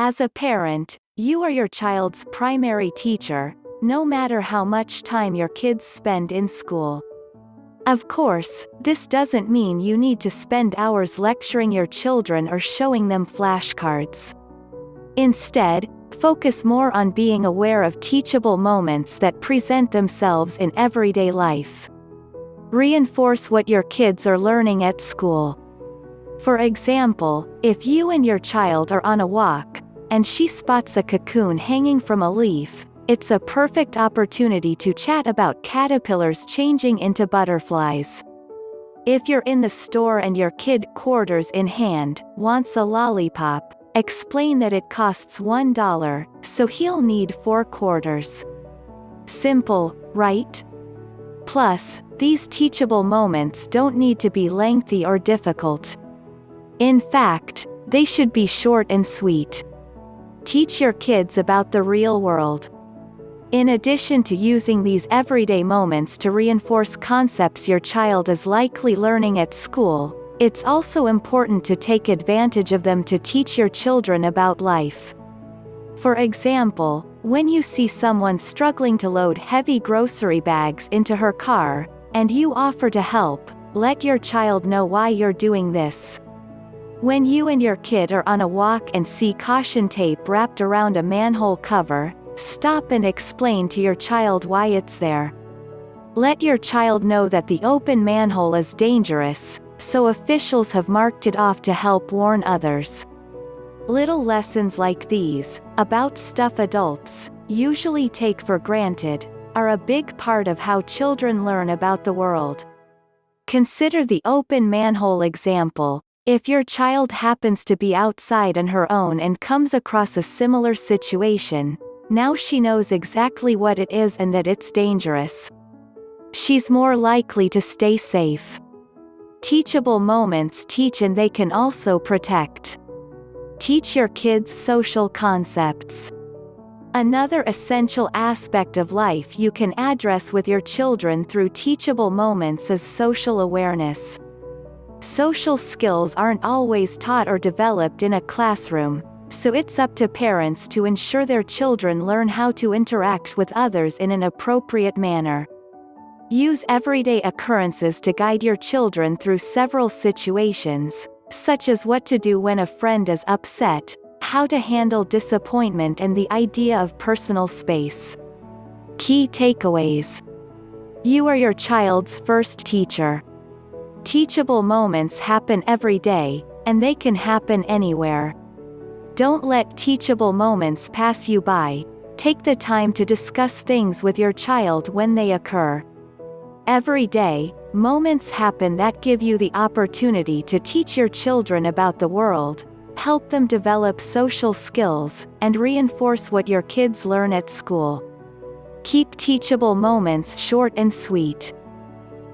As a parent, you are your child's primary teacher, no matter how much time your kids spend in school. Of course, this doesn't mean you need to spend hours lecturing your children or showing them flashcards. Instead, focus more on being aware of teachable moments that present themselves in everyday life. Reinforce what your kids are learning at school. For example, if you and your child are on a walk, and she spots a cocoon hanging from a leaf, it's a perfect opportunity to chat about caterpillars changing into butterflies. If you're in the store and your kid, quarters in hand, wants a lollipop, explain that it costs $1, so he'll need 4 quarters. Simple, right? Plus, these teachable moments don't need to be lengthy or difficult. In fact, they should be short and sweet. Teach your kids about the real world. In addition to using these everyday moments to reinforce concepts your child is likely learning at school, it's also important to take advantage of them to teach your children about life. For example, when you see someone struggling to load heavy grocery bags into her car, and you offer to help, let your child know why you're doing this. When you and your kid are on a walk and see caution tape wrapped around a manhole cover, stop and explain to your child why it's there. Let your child know that the open manhole is dangerous, so officials have marked it off to help warn others. Little lessons like these, about stuff adults usually take for granted, are a big part of how children learn about the world. Consider the open manhole example. If your child happens to be outside on her own and comes across a similar situation, now she knows exactly what it is and that it's dangerous. She's more likely to stay safe. Teachable moments teach, and they can also protect. Teach your kids social concepts. Another essential aspect of life you can address with your children through teachable moments is social awareness. Social skills aren't always taught or developed in a classroom, so it's up to parents to ensure their children learn how to interact with others in an appropriate manner. Use everyday occurrences to guide your children through several situations, such as what to do when a friend is upset, how to handle disappointment, and the idea of personal space. Key takeaways. You are your child's first teacher. Teachable moments happen every day, and they can happen anywhere. Don't let teachable moments pass you by. Take the time to discuss things with your child when they occur. Every day, moments happen that give you the opportunity to teach your children about the world, help them develop social skills, and reinforce what your kids learn at school. Keep teachable moments short and sweet.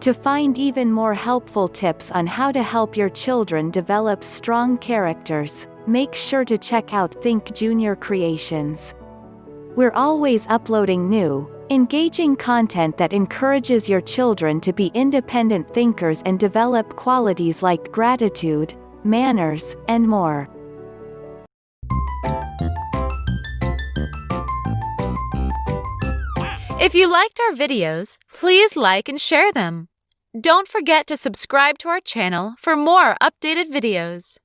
To find even more helpful tips on how to help your children develop strong characters, make sure to check out ThinkJr Creations. We're always uploading new, engaging content that encourages your children to be independent thinkers and develop qualities like gratitude, manners, and more. If you liked our videos, please like and share them. Don't forget to subscribe to our channel for more updated videos.